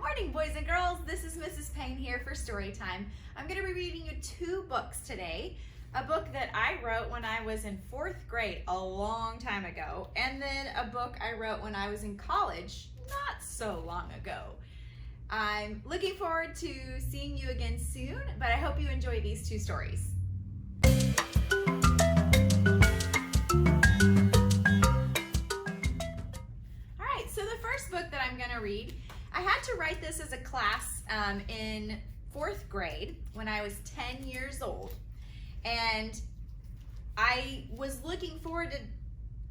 morning, boys and girls. This is Mrs. Payne here for story time. I'm going to be reading you two books today. A book that I wrote when I was in 4th grade a long time ago, and then a book I wrote when I was in college not so long ago. I'm looking forward to seeing you again soon, but I hope you enjoy these two stories. Alright, so the first book that I'm going to read, I had to write this as a class in 4th grade when I was 10 years old. And I was looking forward to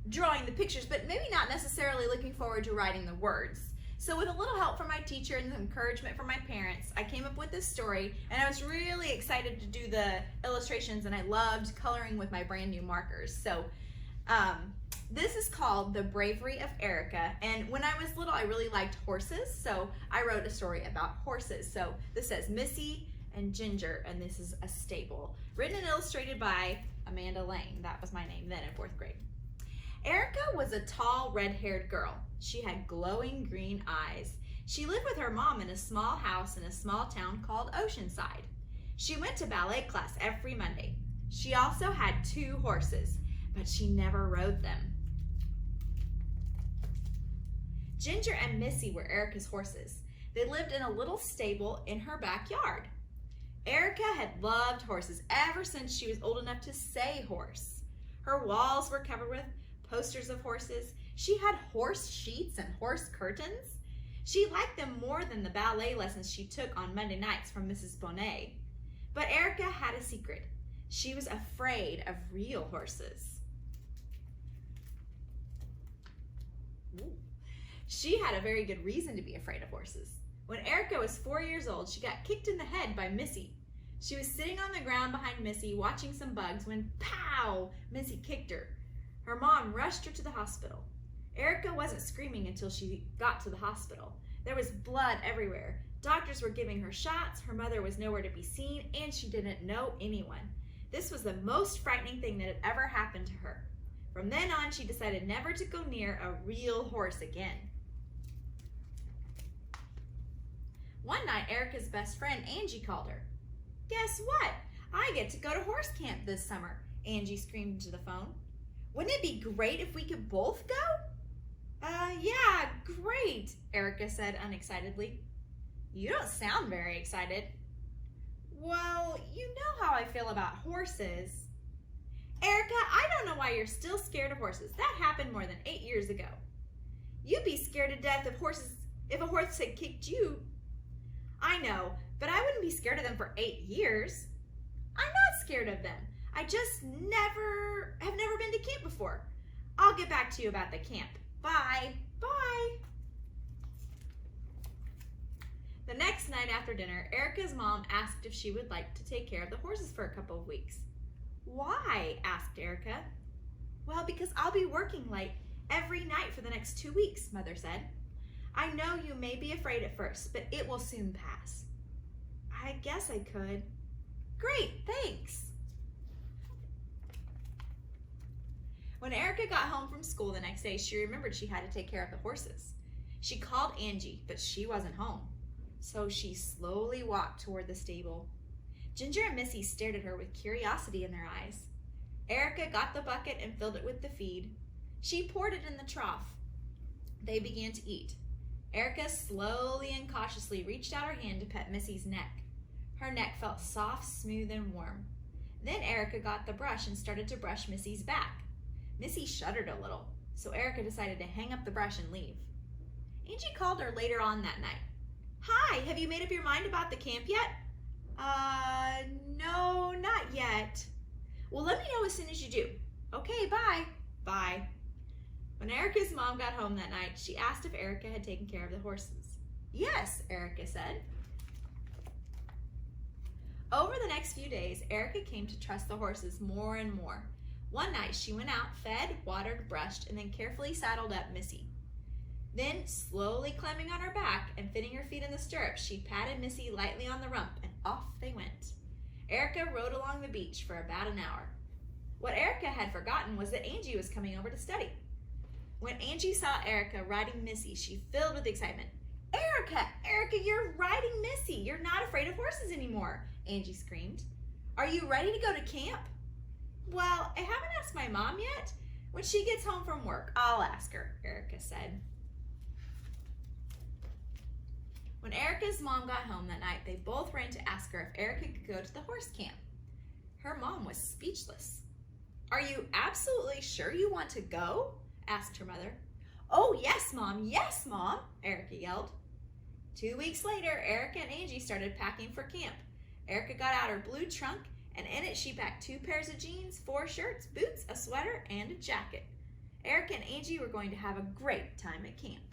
drawing the pictures, but maybe not necessarily looking forward to writing the words. So with a little help from my teacher and some encouragement from my parents, I came up with this story, and I was really excited to do the illustrations, and I loved coloring with my brand new markers. So this is called The Bravery of Erica, and when I was little I really liked horses, so I wrote a story about horses. So this says Missy and Ginger, and this is a stable. Written and illustrated by Amanda Lane. That was my name then in 4th grade. Erica was a tall, red-haired girl. She had glowing green eyes. She lived with her mom in a small house in a small town called Oceanside. She went to ballet class every Monday. She also had 2 horses, but she never rode them. Ginger and Missy were Erica's horses. They lived in a little stable in her backyard. Erica had loved horses ever since she was old enough to say horse. Her walls were covered with posters of horses. She had horse sheets and horse curtains. She liked them more than the ballet lessons she took on Monday nights from Mrs. Bonet. But Erica had a secret. She was afraid of real horses. Ooh. She had a very good reason to be afraid of horses. When Erica was 4 years old, she got kicked in the head by Missy. She was sitting on the ground behind Missy watching some bugs when, pow, Missy kicked her. Her mom rushed her to the hospital. Erica wasn't screaming until she got to the hospital. There was blood everywhere. Doctors were giving her shots, her mother was nowhere to be seen, and she didn't know anyone. This was the most frightening thing that had ever happened to her. From then on, she decided never to go near a real horse again. One night, Erica's best friend, Angie, called her. "Guess what? I get to go to horse camp this summer," Angie screamed into the phone. "Wouldn't it be great if we could both go?" Yeah, great," Erica said unexcitedly. "You don't sound very excited." "Well, you know how I feel about horses." "Erica, I don't know why you're still scared of horses. That happened more than 8 years ago." "You'd be scared to death if a horse had kicked you." "I know, but I wouldn't be scared of them for 8 years." "I'm not scared of them. I just have never been to camp before. I'll get back to you about the camp. Bye." Bye. The next night after dinner, Erica's mom asked if she would like to take care of the horses for a couple of weeks. "Why?" asked Erica. "Well, because I'll be working late every night for the next 2 weeks," Mother said. "I know you may be afraid at first, but it will soon pass." "I guess I could." "Great, thanks." When Erica got home from school the next day, she remembered she had to take care of the horses. She called Angie, but she wasn't home. So she slowly walked toward the stable. Ginger and Missy stared at her with curiosity in their eyes. Erica got the bucket and filled it with the feed. She poured it in the trough. They began to eat. Erica slowly and cautiously reached out her hand to pet Missy's neck. Her neck felt soft, smooth, and warm. Then Erica got the brush and started to brush Missy's back. Missy shuddered a little, so Erica decided to hang up the brush and leave. Angie called her later on that night. "Hi, have you made up your mind about the camp yet?" No, not yet." "Well, let me know as soon as you do." "Okay, bye." Bye. When Erica's mom got home that night, she asked if Erica had taken care of the horses. "Yes," Erica said. Over the next few days, Erica came to trust the horses more and more. One night, she went out, fed, watered, brushed, and then carefully saddled up Missy. Then, slowly climbing on her back and fitting her feet in the stirrups, she patted Missy lightly on the rump, and off they went. Erica rode along the beach for about an hour. What Erica had forgotten was that Angie was coming over to study. When Angie saw Erica riding Missy, she filled with excitement. Erica, you're riding Missy. You're not afraid of horses anymore," Angie screamed. "Are you ready to go to camp?" "Well, I haven't asked my mom yet. When she gets home from work, I'll ask her," Erica said. When Erica's mom got home that night, they both ran to ask her if Erica could go to the horse camp. Her mom was speechless. "Are you absolutely sure you want to go?" asked her mother. "Oh, yes, Mom, Erica yelled. 2 weeks later, Erica and Angie started packing for camp. Erica got out her blue trunk, and in it she packed 2 pairs of jeans, 4 shirts, boots, a sweater, and a jacket. Erica and Angie were going to have a great time at camp.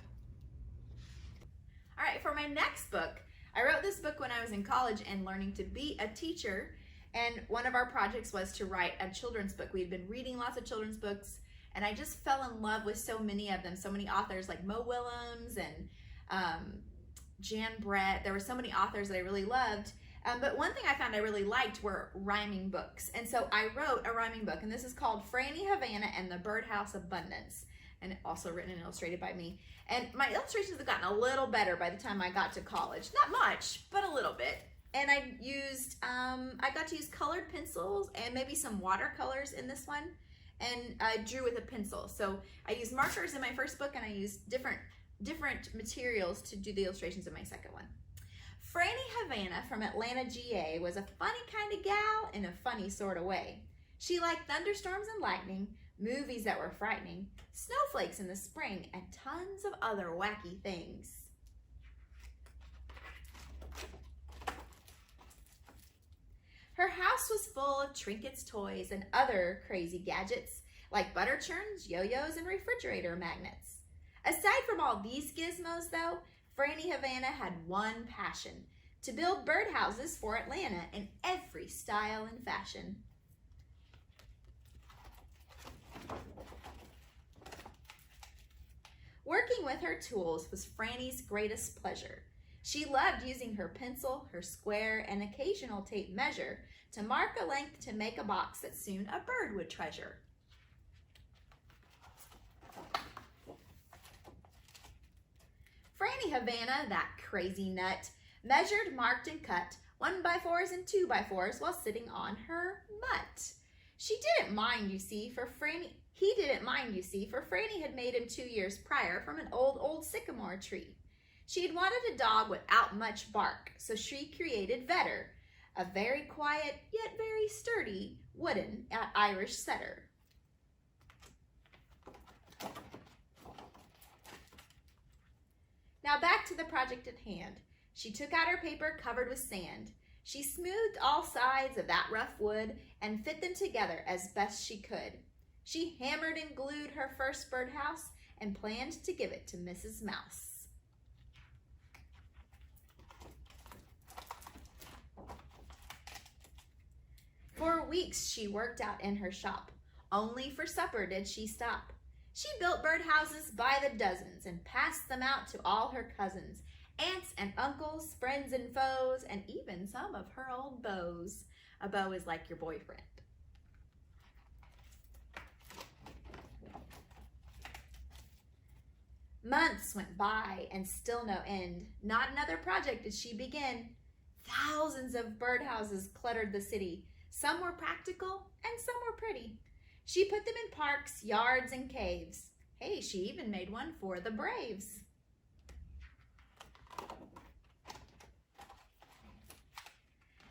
All right, for my next book, I wrote this book when I was in college and learning to be a teacher, and one of our projects was to write a children's book. We had been reading lots of children's books, and I just fell in love with so many of them, so many authors like Mo Willems and Jan Brett. There were so many authors that I really loved, but one thing I found I really liked were rhyming books, and so I wrote a rhyming book, and this is called Franny Havana and the Birdhouse Abundance, and also written and illustrated by me. And my illustrations have gotten a little better by the time I got to college. Not much, but a little bit. And I got to use colored pencils and maybe some watercolors in this one, and I drew with a pencil. So I used markers in my first book, and I used different materials to do the illustrations in my second one. Franny Havana from Atlanta, GA was a funny kind of gal in a funny sort of way. She liked thunderstorms and lightning, movies that were frightening, snowflakes in the spring, and tons of other wacky things. Her house was full of trinkets, toys, and other crazy gadgets, like butter churns, yo-yos, and refrigerator magnets. Aside from all these gizmos, though, Franny Havana had one passion: to build birdhouses for Atlanta in every style and fashion. Working with her tools was Franny's greatest pleasure. She loved using her pencil, her square, and occasional tape measure to mark a length to make a box that soon a bird would treasure. Franny Havana, that crazy nut, measured, marked, and cut 1x4s and 2x4s while sitting on her mutt. He didn't mind, you see, for Franny had made him 2 years prior from an old sycamore tree. She had wanted a dog without much bark, so she created Vetter, a very quiet yet very sturdy wooden Irish setter. Now back to the project at hand. She took out her paper covered with sand. She smoothed all sides of that rough wood and fit them together as best she could. She hammered and glued her first birdhouse and planned to give it to Mrs. Mouse. For weeks she worked out in her shop. Only for supper did she stop. She built birdhouses by the dozens and passed them out to all her cousins, aunts and uncles, friends and foes, and even some of her old beaux. A beau is like your boyfriend. Months went by and still no end. Not another project did she begin. Thousands of birdhouses cluttered the city. Some were practical and some were pretty. She put them in parks, yards, and caves. Hey, she even made one for the Braves.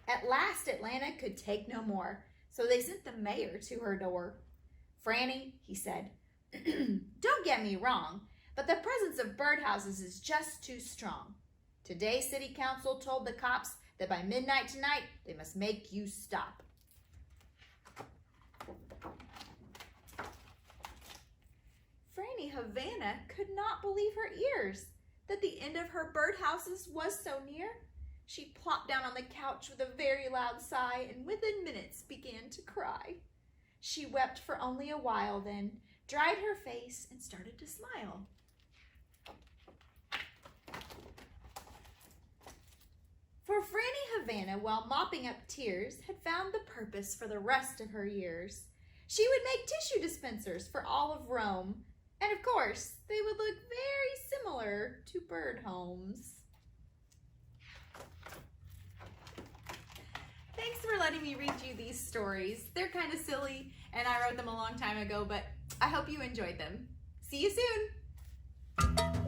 At last, Atlanta could take no more, so they sent the mayor to her door. "Franny," he said, "don't get me wrong, but the presence of birdhouses is just too strong. Today, City Council told the cops that by midnight tonight, they must make you stop." Franny Havana could not believe her ears that the end of her birdhouses was so near. She plopped down on the couch with a very loud sigh and within minutes began to cry. She wept for only a while, then dried her face and started to smile. For Franny Havana, while mopping up tears, had found the purpose for the rest of her years. She would make tissue dispensers for all of Rome, and of course, they would look very similar to bird homes. Thanks for letting me read you these stories. They're kind of silly, and I wrote them a long time ago, but I hope you enjoyed them. See you soon.